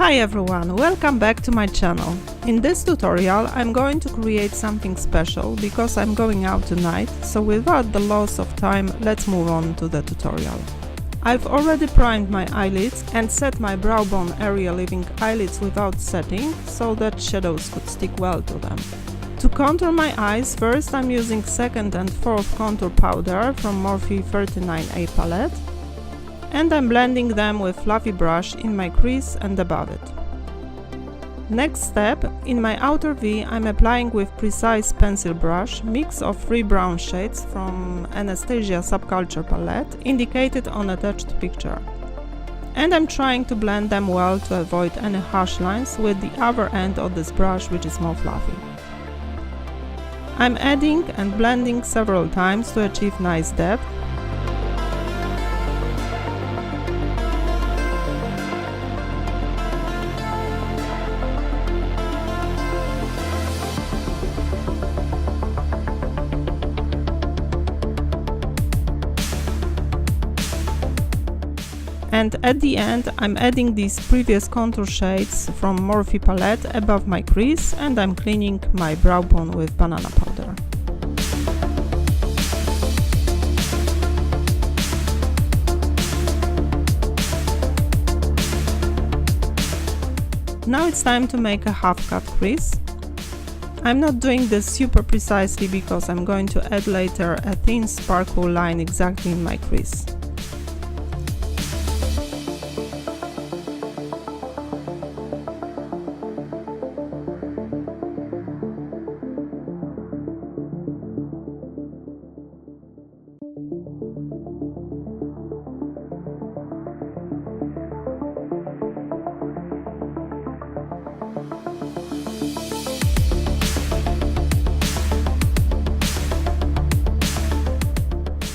Hi everyone, welcome back to my channel. In this tutorial I'm going to create something special because I'm going out tonight, so without the loss of time, let's move on to the tutorial. I've already primed my eyelids and set my brow bone area, leaving eyelids without setting so that shadows could stick well to them. To contour my eyes, first I'm using 2nd and 4th contour powder from Morphe 39a palette, and I'm blending them with fluffy brush in my crease and above it. Next step, in my outer V I'm applying with precise pencil brush mix of 3 brown shades from Anastasia Subculture Palette indicated on attached picture. And I'm trying to blend them well to avoid any harsh lines with the other end of this brush, which is more fluffy. I'm adding and blending several times to achieve nice depth. And at the end I'm adding these previous contour shades from Morphe palette above my crease, and I'm cleaning my brow bone with banana powder. Now it's time to make a half-cut crease. I'm not doing this super precisely because I'm going to add later a thin sparkle line exactly in my crease.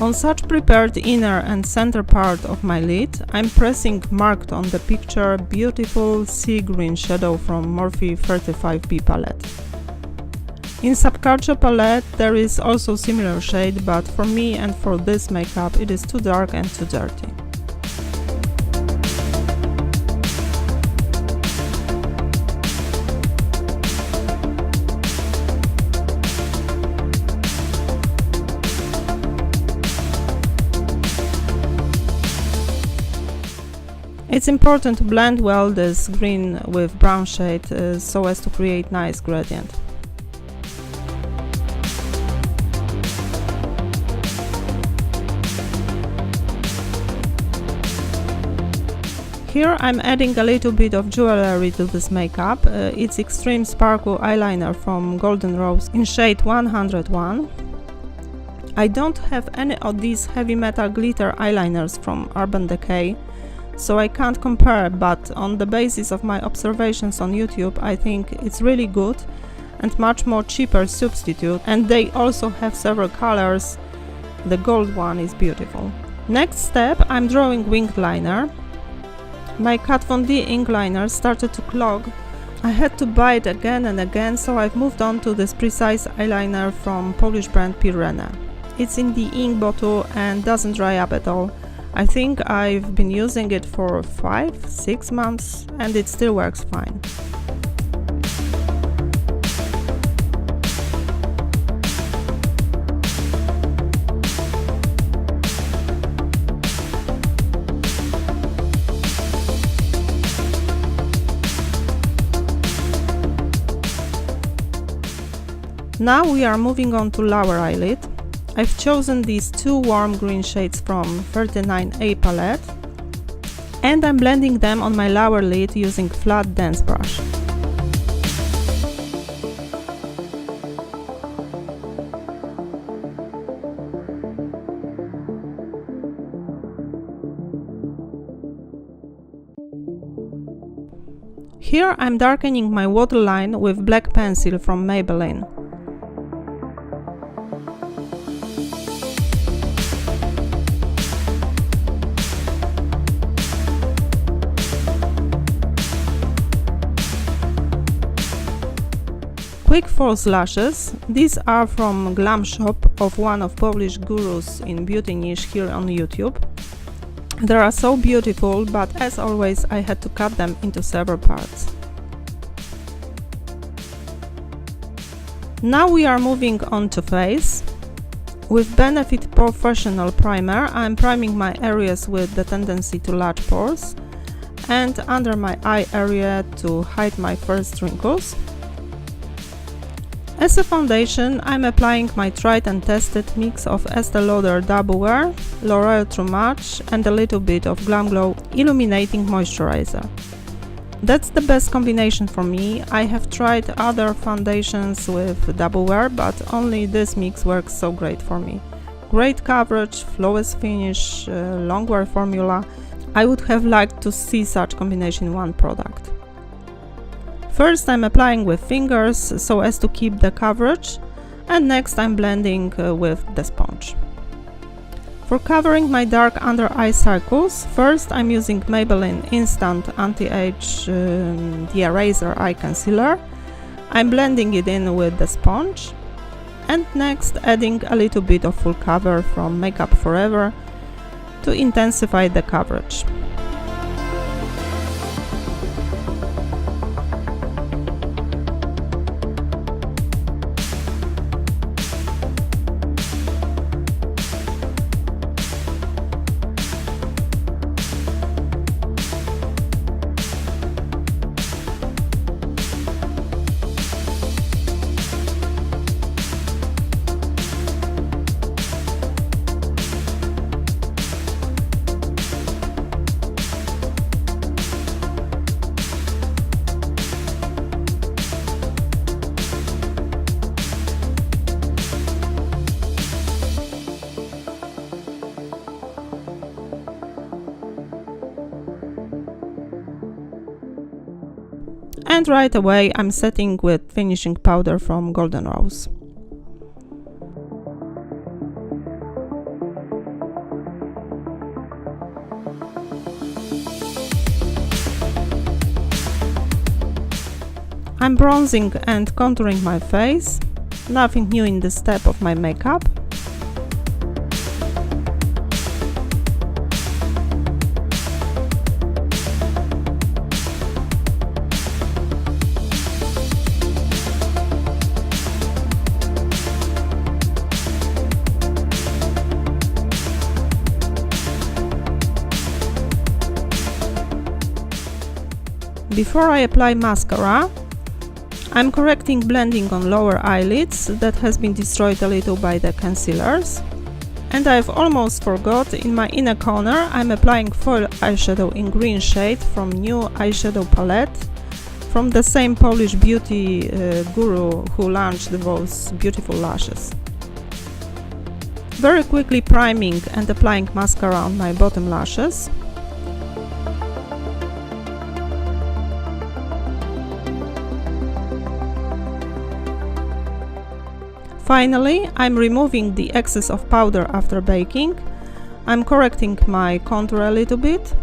On such prepared inner and center part of my lid, I'm pressing marked on the picture beautiful sea green shadow from Morphe 35b palette. In Subculture palette there is also similar shade, but for me and for this makeup it is too dark and too dirty. It's important to blend well this green with brown shade so as to create nice gradient. Here I'm adding a little bit of jewelry to this makeup. It's Extreme Sparkle Eyeliner from Golden Rose in shade 101. I don't have any of these heavy metal glitter eyeliners from Urban Decay, so I can't compare, but on the basis of my observations on YouTube, I think it's really good and much more cheaper substitute, and they also have several colors. The gold one is beautiful. Next step, I'm drawing winged liner. My Kat Von D ink liner started to clog. I had to buy it again and again, so I've moved on to this precise eyeliner from Polish brand Pierre Rene. It's in the ink bottle and doesn't dry up at all. I think I've been using it for 5-6 months and it still works fine. Now we are moving on to lower eyelid. I've chosen these 2 warm green shades from 39a palette, and I'm blending them on my lower lid using flat dense brush. Here I'm darkening my waterline with black pencil from Maybelline. Quick false lashes. These are from Glam Shop of one of Polish gurus in beauty niche here on YouTube. They are so beautiful, but as always I had to cut them into several parts. Now we are moving on to face. With Benefit Porefessional primer I'm priming my areas with the tendency to large pores and under my eye area to hide my first wrinkles. As a foundation, I'm applying my tried and tested mix of Estée Lauder Double Wear, L'Oreal True Match and a little bit of Glam Glow Illuminating Moisturizer. That's the best combination for me. I have tried other foundations with Double Wear, but only this mix works so great for me. Great coverage, flawless finish, long wear formula. I would have liked to see such combination in one product. First I'm applying with fingers so as to keep the coverage, and next I'm blending with the sponge. For covering my dark under eye circles, first I'm using Maybelline Instant Anti-Age the Eraser Eye Concealer. I'm blending it in with the sponge, and next adding a little bit of full cover from Makeup Forever to intensify the coverage. And right away I'm setting with finishing powder from Golden Rose. I'm bronzing and contouring my face. Nothing new in this step of my makeup. Before I apply mascara, I'm correcting blending on lower eyelids that has been destroyed a little by the concealers. And I've almost forgot, in my inner corner I'm applying foil eyeshadow in green shade from New Eyeshadow Palette, from the same Polish beauty guru who launched those beautiful lashes. Very quickly priming and applying mascara on my bottom lashes. Finally, I'm removing the excess of powder after baking. I'm correcting my contour a little bit.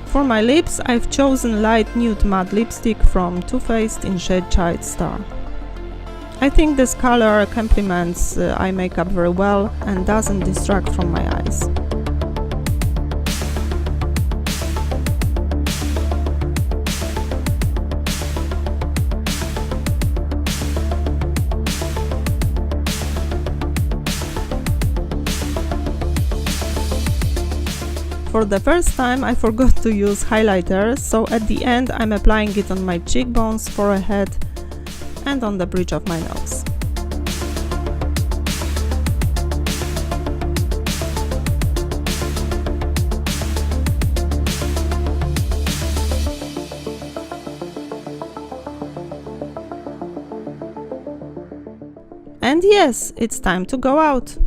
For my lips, I've chosen light nude matte lipstick from Too Faced in shade Child Star. I think this color complements eye makeup very well and doesn't distract from my eyes. For the first time I forgot to use highlighter, so at the end I'm applying it on my cheekbones, forehead and on the bridge of my nose. And yes, it's time to go out.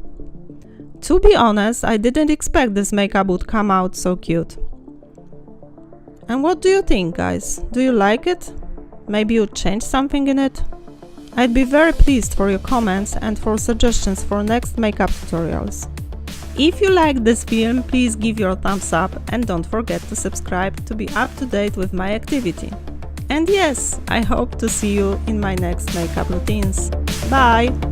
To be honest, I didn't expect this makeup would come out so cute. And what do you think, guys? Do you like it? Maybe you'd change something in it? I'd be very pleased for your comments and for suggestions for next makeup tutorials. If you liked this film, please give your thumbs up and don't forget to subscribe to be up to date with my activity. And yes, I hope to see you in my next makeup routines. Bye!